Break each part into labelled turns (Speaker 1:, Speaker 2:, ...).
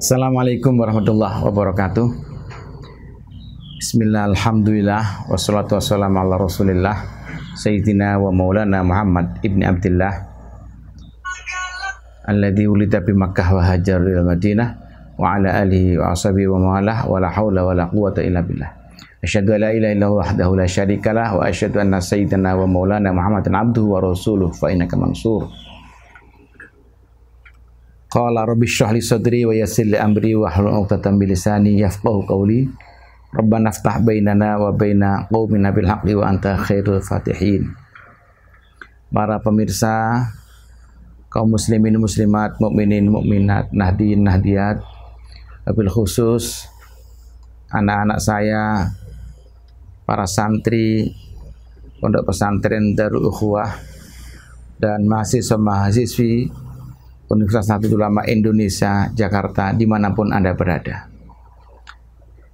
Speaker 1: Assalamualaikum warahmatullahi wabarakatuh. Bismillah, alhamdulillah, wassalatu wassalamu ala rasulillah Sayyidina wa maulana Muhammad ibni Abdillah alladhi ulida bi Makkah wa hajar ila Madinah wa ala alihi wa ashabihi wa mawalah wa la hawla wa la quwata illa billah. Asyhadu an la ilaha illallah wahdahu la syarikalah wa asyhadu anna sayyidina wa maulana Muhammadan abduhu wa rasuluh fa innaka mansur. Qala rabbi shrah li sadri wa yassir li amri wa hlul 'uqdatam min lisani yafqahu qawli. Rabbana iftah bainana wa baina qaumina bil haqqi wa anta khairul fatihin. Para pemirsa, kaum muslimin muslimat, mukminin mukminat, nahdiyin nahdiyat, wabil khusus anak-anak saya, para santri Pondok Pesantren Darul Ukhuwah dan mahasiswa-mahasiswi Universitas Nahdlatul Ulama Indonesia, Jakarta, dimanapun Anda berada.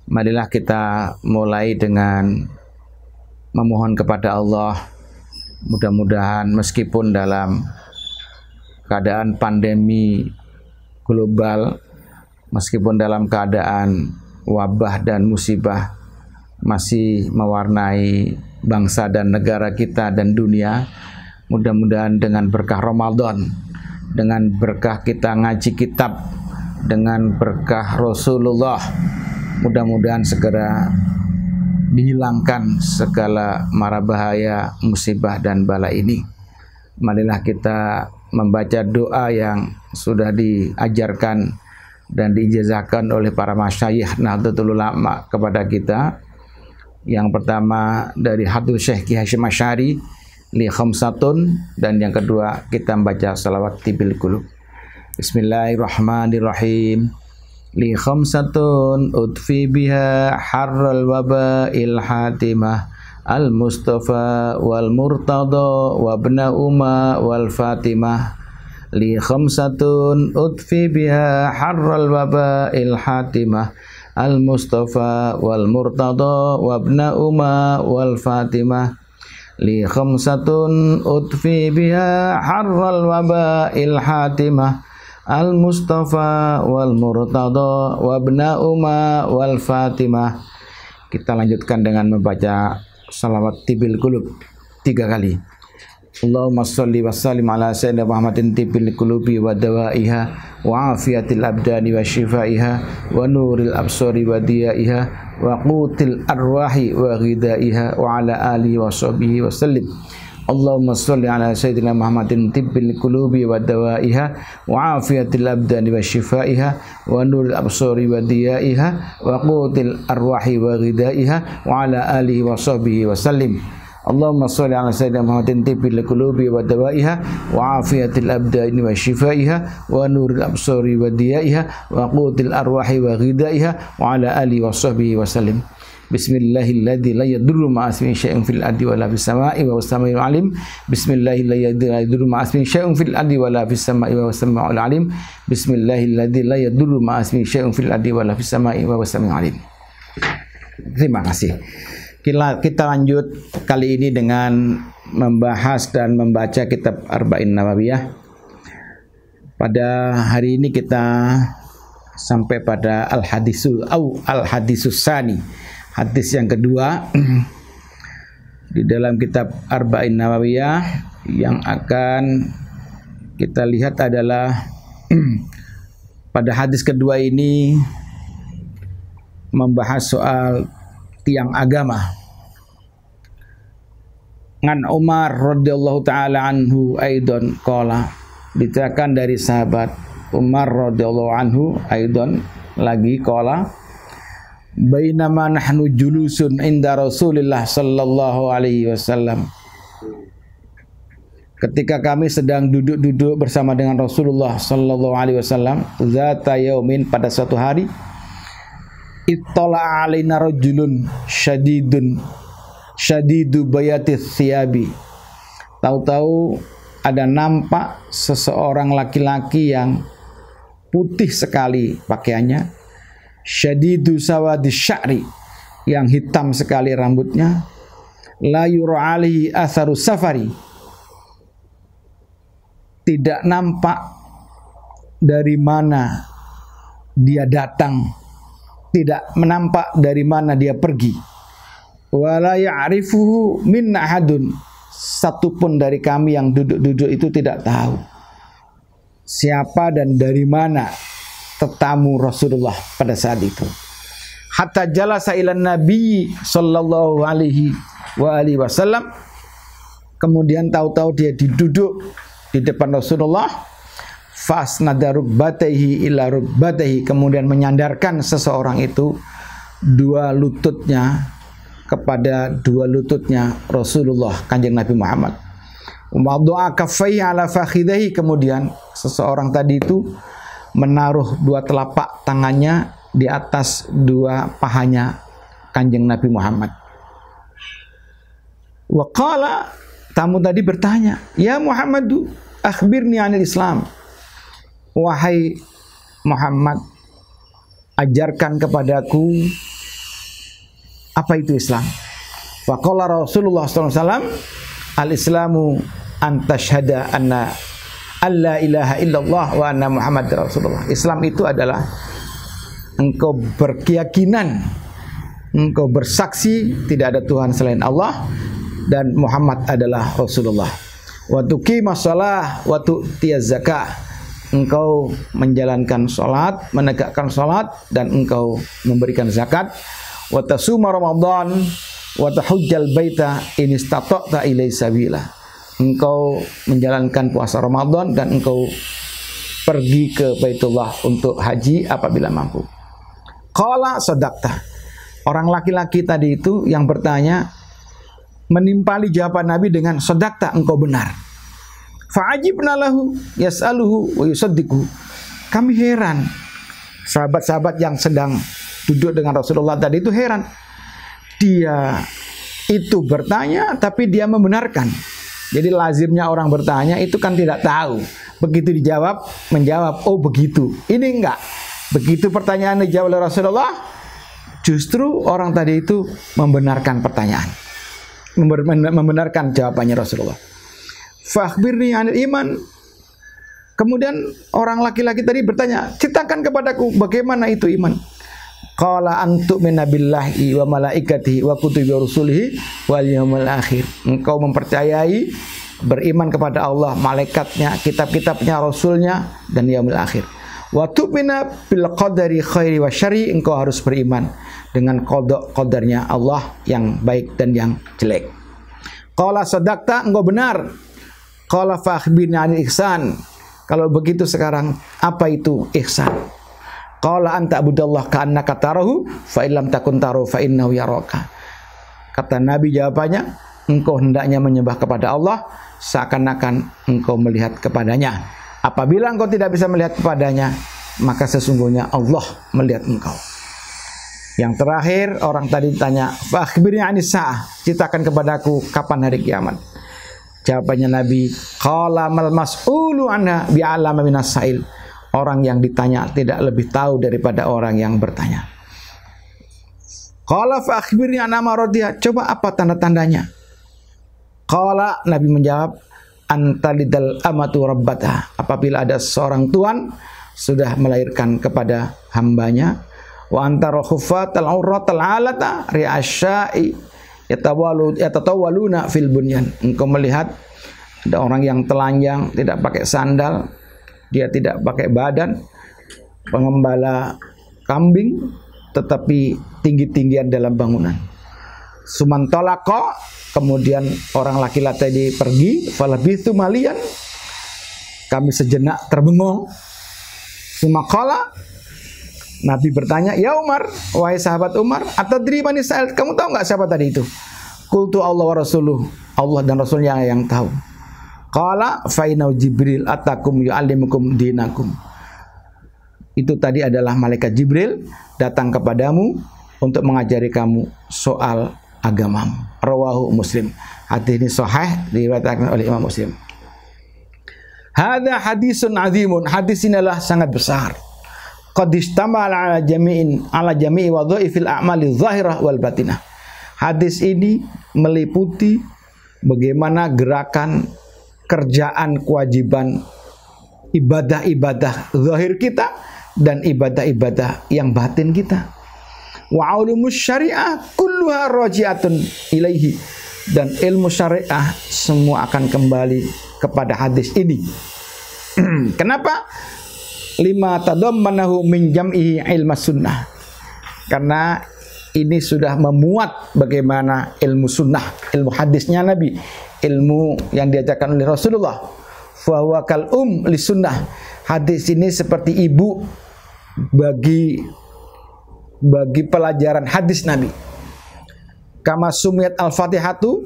Speaker 1: Marilah kita mulai dengan memohon kepada Allah, mudah-mudahan meskipun dalam keadaan pandemi global, meskipun dalam keadaan wabah dan musibah masih mewarnai bangsa dan negara kita dan dunia, mudah-mudahan dengan berkah Ramadan, dengan berkah kita ngaji kitab, dengan berkah Rasulullah, mudah-mudahan segera dihilangkan segala mara bahaya, musibah dan bala ini. Marilah kita membaca doa yang sudah diajarkan dan diijazahkan oleh para masyayikh Nahdlatul Ulama kepada kita. Yang pertama dari Hadul Syekh Ki Hasyim Asy'ari li khamsatun, dan yang kedua kita membaca salawat tibil qulub. Bismillahirrahmanirrahim. Li khamsatun udfi biha harral waba'il hatimah al mustafa wal murtada wa ibna umma wal fatimah. Li khamsatun udfi biha harral waba'il hatimah al mustafa wal murtada wa ibna umma wal fatimah. Li khamsatun udfi biha harral waba'il hatimah al mustafa wal murtada wa ibna umma wal fatimah. Kita lanjutkan dengan membaca salawat tibil qulub 3 kali. Allahumma sholli wa sallim ala sayyidina Muhammadin tibil qulubi wa dawaiha wa afiyatil abdani wa shifaiha wa nuril absari wa diyaiha wa qutil arwahi wa ghidaiha wa ala alihi wa sahbihi wa sallim. Allahumma sholli ala sayyidina Muhammadin tibbil qulubi wa dawaiha wa afiyatil abdani wa shifaiha wa nuril absari wa diyaiha wa qutil arwahi wa ghidaiha wa ala alihi wa sahbihi wa sallim. Allahumma sholli ala sayyidina Muhammadin tibbil qulubi wa dawaiha wa afiyatil abdani wa shifaiha wa nuril absari wa diyaiha wa qutil arwahi wa ghidaiha wa ala alihi wa sahbihi wa sallim. Bismillahilladzi la yadurru ma'a ismihi syai'un fil ardi wa la fis sama'i wa huwas samiul alim. Bismillahilladzi la yadurru ma'a ismihi syai'un fil ardi wa la fis sama'i wa huwas samiul alim. Bismillahilladzi la yadurru ma'a ismihi syai'un fil ardi wa la fis sama'i wa huwas samiul alim. Terima kasih. Kita lanjut kali ini dengan membahas dan membaca kitab Arba'in Nawawiyah. Pada hari ini kita sampai pada al-hadisus sani, hadis yang kedua di dalam kitab Arba'in Nawawiyah. Yang akan kita lihat adalah pada hadis kedua ini membahas soal tiang agama. Ngan Umar radhiyallahu taala anhu aidan qala, diterangkan dari sahabat Umar radhiyallahu anhu aidan lagi qala, bainama nahnu julusun inda Rasulillah sallallahu alaihi wasallam, ketika kami sedang duduk-duduk bersama dengan Rasulullah sallallahu alaihi wasallam, zata yaumin, pada suatu hari, ittala alaina rajulun syadidu bayatis thiyabi, tahu-tahu ada nampak seseorang laki-laki yang putih sekali pakaiannya, syadidu sawadis sya'ri, yang hitam sekali rambutnya, la yura alaihi atharu safari, tidak nampak dari mana dia datang, tidak menampak dari mana dia pergi. Wala ya'rifuhu minna ahadun, satupun dari kami yang duduk-duduk itu tidak tahu siapa dan dari mana tetamu Rasulullah pada saat itu. Hatta jalasa ilan Nabi sallallahu alaihi wasallam, kemudian tahu-tahu dia duduk di depan Rasulullah. Fasnada rukbatayhi ila rukbatayhi, kemudian menyandarkan seseorang itu dua lututnya kepada dua lututnya Rasulullah Kanjeng Nabi Muhammad. Wadha'a kaffayhi ala fakhidhihi, kemudian seseorang tadi itu menaruh dua telapak tangannya di atas dua pahanya Kanjeng Nabi Muhammad. Wa qala, tamu tadi bertanya, "Ya Muhammadu, akhbirni 'anil Islam." Wahai Muhammad, ajarkan kepadaku apa itu Islam. Faqala Rasulullah sallallahu alaihi wasallam, "Al-Islamu an tashhada anna alla ilaha illallah wa anna Muhammadar Rasulullah." Islam itu adalah engkau berkeyakinan, engkau bersaksi tidak ada Tuhan selain Allah dan Muhammad adalah Rasulullah. Wa tuqimas shalah wa tu'tiyaz zakah, engkau menjalankan salat, menegakkan salat dan engkau memberikan zakat. Wa tasuma Ramadan wa tahujjal baita in istata'ta ilaihi sabila, engkau menjalankan puasa Ramadan dan engkau pergi ke Baitullah untuk haji apabila mampu. Qala sadaqta, orang laki-laki tadi itu yang bertanya menimpali jawaban Nabi dengan sadaqta, engkau benar. Fa'ajibna lahu yas'aluhu wa yusaddiquhu, kami heran, sahabat-sahabat yang sedang duduk dengan Rasulullah tadi itu heran. Dia itu bertanya tapi dia membenarkan. Jadi lazimnya orang bertanya itu kan tidak tahu. Begitu dijawab, menjawab, oh begitu. Ini enggak. Begitu pertanyaan dijawab oleh Rasulullah, justru orang tadi itu membenarkan pertanyaan, membenarkan jawabannya Rasulullah. Fakhbirni 'anil iman. Kemudian orang laki-laki tadi bertanya, ceritakan kepadaku bagaimana itu iman. Qala antu'mina billahi wa malaikatihi wa kutubi wa rusulihi wal yaumil akhir, engkau mempercayai, beriman kepada Allah, malaikatnya, kitab-kitabnya, rasulnya dan yaumil akhir. Wa tu'mina bil qadari khairi wa syarri, engkau harus beriman dengan qada qadarnya Allah yang baik dan yang jelek. Qala sadaqta, engkau benar. Qala fa akhbirni 'anil ihsan, kalau begitu sekarang apa itu ihsan? Qala anta abudallah ka'annaka tarahu fa illam takun tarahu fa innahu yaraka. Kata Nabi jawabannya, engkau hendaknya menyembah kepada Allah seakan-akan engkau melihat kepadanya. Apabila engkau tidak bisa melihat kepadanya, maka sesungguhnya Allah melihat engkau. Yang terakhir, orang tadi ditanya, fa akhbirni 'anis saah, ceritakan kepadaku kapan hari kiamat. Jawabannya Nabi, qala mal mas'ulu anha bi'alama minas sa'il, orang yang ditanya tidak lebih tahu daripada orang yang bertanya. Qala fa akhbirni an amaratiha, coba apa tanda-tandanya? Qala, Nabi menjawab, antalidal amatu rabbata, apabila ada seorang tuan sudah melahirkan kepada hambanya, wa antara khuffatal auratal alata ri'asyai yatatawaluna fil bunyan, engkau melihat ada orang yang telanjang, tidak pakai sandal, dia tidak pakai badan, pengembala kambing, tetapi tinggi-tinggian dalam bangunan. Sumantolako, kemudian orang laki-laki tadi pergi, falabithu malian, kami sejenak terbengong. Sumakala, Nabi bertanya, ya Umar, wahai sahabat Umar, atadri man Israil, kamu tahu nggak siapa tadi itu? Qultu Allah wa rasuluh, Allah dan Rasulnya yang tahu. Qala fainau Jibril atakum yu'allimukum dinakum, itu tadi adalah malaikat Jibril datang kepadamu untuk mengajari kamu soal agamamu. Rawahu Muslim, hadis ini sahih diriwayatkan oleh Imam Muslim. Hadza hadisun azimun, hadis ini adalah sangat besar. Qad istamala ala jami'i wadhaifil a'mali zahirah wal batinah. Hadis ini meliputi bagaimana gerakan, kerjaan, kewajiban, ibadah-ibadah zahir kita dan ibadah-ibadah yang batin kita. Wa ulumus syariah kulluha raji'atun ilaihi, dan ilmu syariah semua akan kembali kepada hadis ini. Kenapa? Lima tadammanahu min jam'ihi ilmu sunnah, karena ini sudah memuat bagaimana ilmu sunnah, ilmu hadisnya Nabi, ilmu yang diajarkan oleh Rasulullah. Fa huwa kal li sunnah. Hadis ini seperti ibu bagi pelajaran hadis Nabi. Kama sumiyat al-Fatihatu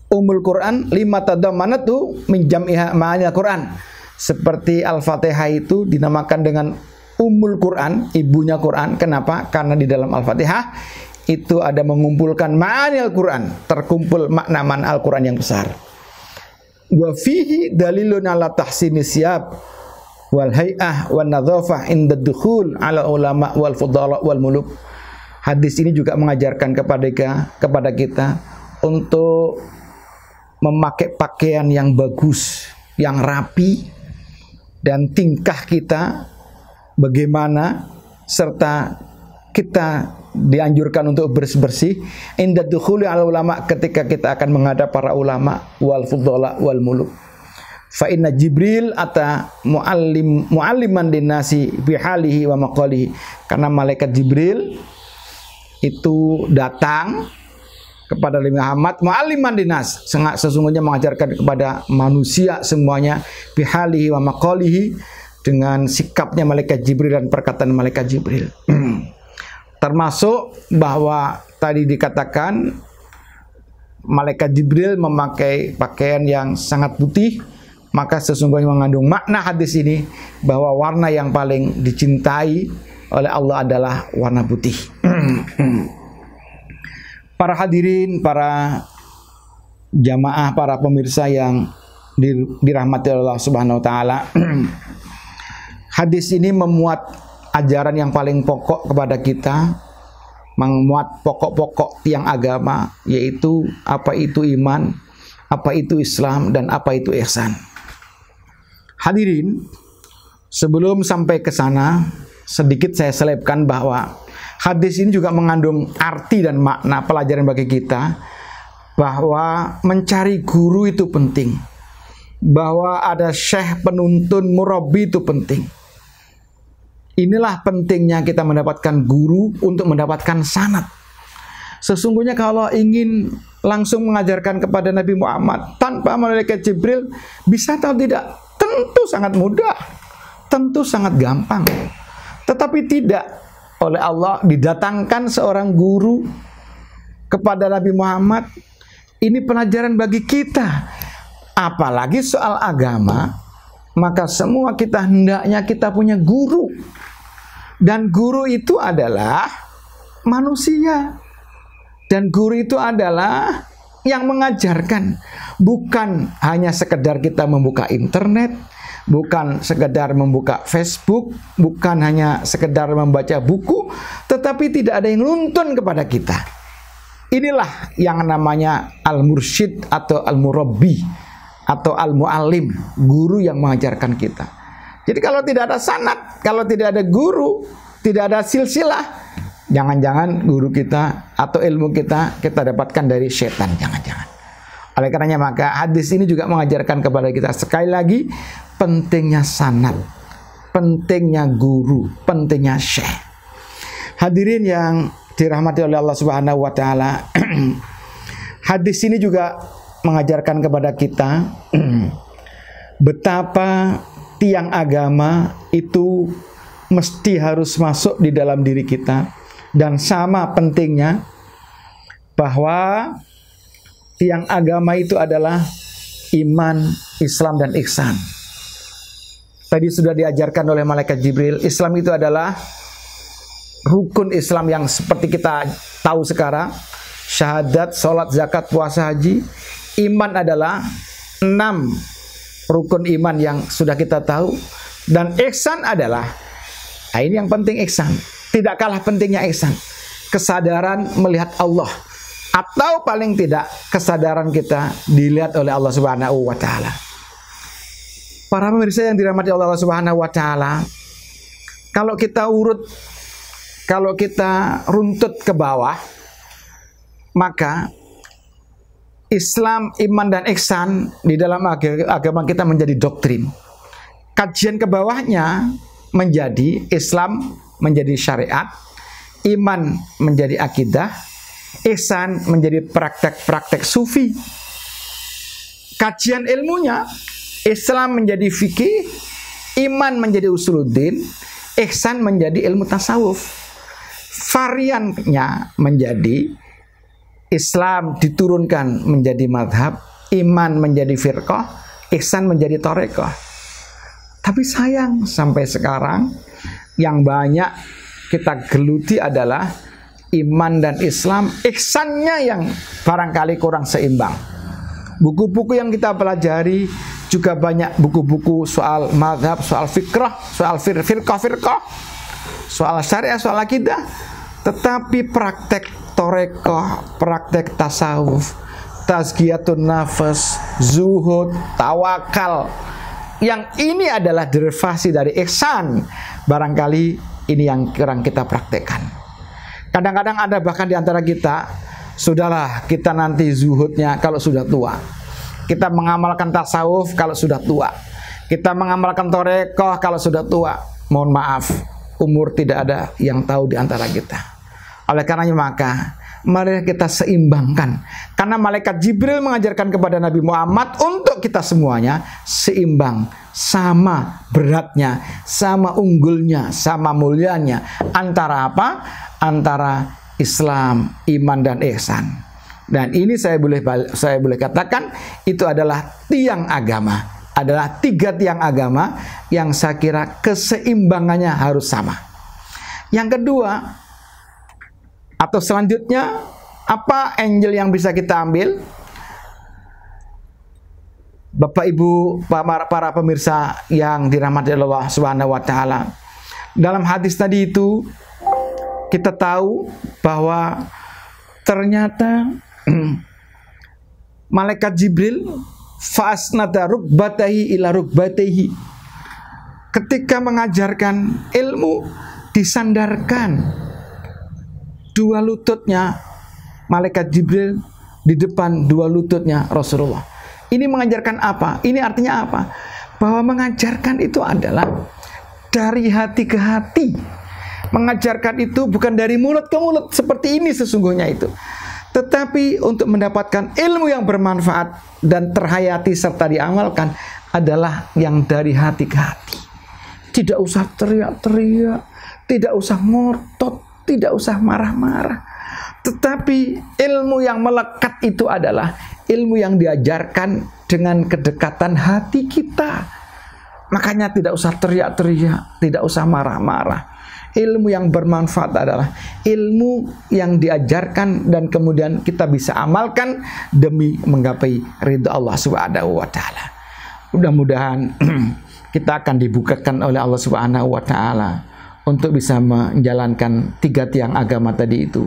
Speaker 1: Ummul Quran lima tadammanatu min jam'iha ma'anil Quran. Seperti Al-Fatihah itu dinamakan dengan Ummul Quran, ibunya Quran. Kenapa? Karena di dalam Al-Fatihah itu ada mengumpulkan ma'anil Quran, terkumpul makna-makna Al-Quran yang besar. Wa fihi dalilun ala tahsini siyab wal hay'ah wan nadhafah inda dukhul ala ulama wal fudala wal muluk. Hadis ini juga mengajarkan kepada kita untuk memakai pakaian yang bagus, yang rapi, dan tingkah kita bagaimana, serta kita dianjurkan untuk bersih-bersih inda dukhuli ala ulama, ketika kita akan menghadap para ulama wal fudala wal muluk. Fa inna Jibril ata mualliman linnasi bihalihi wa maqalihi, karena malaikat Jibril itu datang kepada Nabi Muhammad mualliman linnas, sesungguhnya mengajarkan kepada manusia semuanya bihalihi wa maqalihi, dengan sikapnya malaikat Jibril dan perkataan malaikat Jibril. Termasuk bahwa tadi dikatakan malaikat Jibril memakai pakaian yang sangat putih, maka sesungguhnya mengandung makna hadis ini bahwa warna yang paling dicintai oleh Allah adalah warna putih. Para hadirin, para jamaah, para pemirsa yang dirahmati Allah Subhanahu wa taala. Hadis ini memuat ajaran yang paling pokok kepada kita, memuat pokok-pokok tiang agama, yaitu apa itu iman, apa itu Islam, dan apa itu ihsan. Hadirin, sebelum sampai ke sana, sedikit saya selipkan bahwa hadis ini juga mengandung arti dan makna pelajaran bagi kita, bahwa mencari guru itu penting, bahwa ada syekh penuntun murabbi itu penting. Inilah pentingnya kita mendapatkan guru untuk mendapatkan sanad. Sesungguhnya kalau ingin langsung mengajarkan kepada Nabi Muhammad tanpa malaikat Jibril, bisa atau tidak? Tentu sangat mudah, tentu sangat gampang. Tetapi tidak, oleh Allah didatangkan seorang guru kepada Nabi Muhammad. Ini pelajaran bagi kita. Apalagi soal agama, maka semua kita hendaknya kita punya guru. Dan guru itu adalah manusia. Dan guru itu adalah yang mengajarkan. Bukan hanya sekedar kita membuka internet, bukan sekedar membuka Facebook, bukan hanya sekedar membaca buku, tetapi tidak ada yang nuntun kepada kita. Inilah yang namanya al-mursyid atau al-murabbi atau al-muallim, guru yang mengajarkan kita. Jadi kalau tidak ada sanad, kalau tidak ada guru, tidak ada silsilah, jangan-jangan guru kita atau ilmu kita dapatkan dari setan, jangan-jangan. Oleh karenanya maka hadis ini juga mengajarkan kepada kita sekali lagi pentingnya sanad, pentingnya guru, pentingnya syekh. Hadirin yang dirahmati oleh Allah Subhanahu wa taala, hadis ini juga mengajarkan kepada kita betapa tiang agama itu mesti harus masuk di dalam diri kita, dan sama pentingnya bahwa tiang agama itu adalah iman, Islam, dan ihsan. Tadi sudah diajarkan oleh malaikat Jibril, Islam itu adalah rukun Islam yang seperti kita tahu sekarang, syahadat, sholat, zakat, puasa, haji. Iman adalah 6 rukun iman yang sudah kita tahu. Dan ihsan adalah, nah ini yang penting, ihsan tidak kalah pentingnya ihsan, kesadaran melihat Allah, atau paling tidak kesadaran kita dilihat oleh Allah Subhanahu wa taala. Para pemirsa yang dirahmati Allah Subhanahu wa taala, Kalau kita runtut ke bawah, maka Islam, iman, dan ihsan di dalam agama kita menjadi doktrin. Kajian ke bawahnya menjadi Islam menjadi syariat, iman menjadi akidah, ihsan menjadi praktek-praktek sufi. Kajian ilmunya, Islam menjadi fikih, iman menjadi usuluddin, ihsan menjadi ilmu tasawuf. Variannya menjadi Islam diturunkan menjadi madhab, iman menjadi firqah, ihsan menjadi thariqah. Tapi sayang sampai sekarang yang banyak kita geluti adalah iman dan Islam, ihsannya yang barangkali kurang seimbang. Buku-buku yang kita pelajari juga banyak buku-buku soal madhab, soal fikrah, soal firqah, soal syariah, soal akidah. Tetapi praktek thariqah, praktek tasawuf, tazkiyatun nafas, zuhud, tawakal, yang ini adalah derivasi dari ihsan, barangkali ini yang kurang kita praktekkan. Kadang-kadang ada bahkan di antara kita, sudahlah kita nanti zuhudnya kalau sudah tua, kita mengamalkan tasawuf kalau sudah tua, kita mengamalkan thariqah kalau sudah tua. Mohon maaf, umur tidak ada yang tahu di antara kita. Oleh karenanya maka mari kita seimbangkan, karena malaikat Jibril mengajarkan kepada Nabi Muhammad untuk kita semuanya seimbang, sama beratnya, sama unggulnya, sama mulianya. Antara apa? Antara Islam, iman, dan ihsan. Dan ini saya boleh katakan itu adalah tiang agama, adalah 3 tiang agama yang saya kira keseimbangannya harus sama. Yang kedua, atau selanjutnya, apa angel yang bisa kita ambil? Bapak Ibu, para pemirsa yang dirahmati Allah Subhanahu wa taala. Dalam hadis tadi itu kita tahu bahwa ternyata malaikat Jibril fasnada rukbatahi ila rukbatahi, ketika mengajarkan ilmu disandarkan 2 lututnya malaikat Jibril di depan 2 lututnya Rasulullah. Ini mengajarkan apa? Ini artinya apa? Bahwa mengajarkan itu adalah dari hati ke hati. Mengajarkan itu bukan dari mulut ke mulut seperti ini sesungguhnya itu. Tetapi untuk mendapatkan ilmu yang bermanfaat dan terhayati serta diamalkan adalah yang dari hati ke hati. Tidak usah teriak-teriak, tidak usah ngotot, tidak usah marah-marah. Tetapi ilmu yang melekat itu adalah ilmu yang diajarkan dengan kedekatan hati kita. Makanya tidak usah teriak-teriak, tidak usah marah-marah. Ilmu yang bermanfaat adalah ilmu yang diajarkan dan kemudian kita bisa amalkan demi menggapai ridha Allah Subhanahu wa taala. Mudah-mudahan kita akan dibukakan oleh Allah Subhanahu wa taala untuk bisa menjalankan 3 tiang agama tadi itu,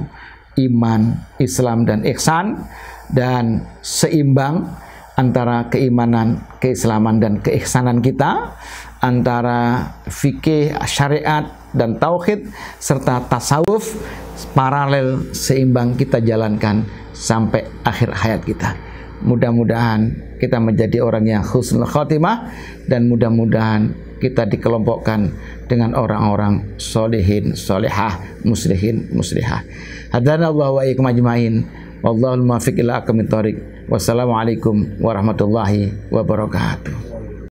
Speaker 1: iman, Islam, dan ihsan, dan seimbang antara keimanan, keislaman, dan keihsanan kita, antara fikih, syariat, dan tauhid, serta tasawuf, paralel seimbang kita jalankan sampai akhir hayat kita. Mudah-mudahan kita menjadi orang yang husnul khotimah, dan mudah-mudahan kita dikelompokkan dengan orang-orang solehin, solehah, muslihin, muslihah. Hadanallahu wa iyyakum ajmain. Wallahul muwaffiq ila aqwamit thoriq. Wassalamualaikum warahmatullahi wabarakatuh.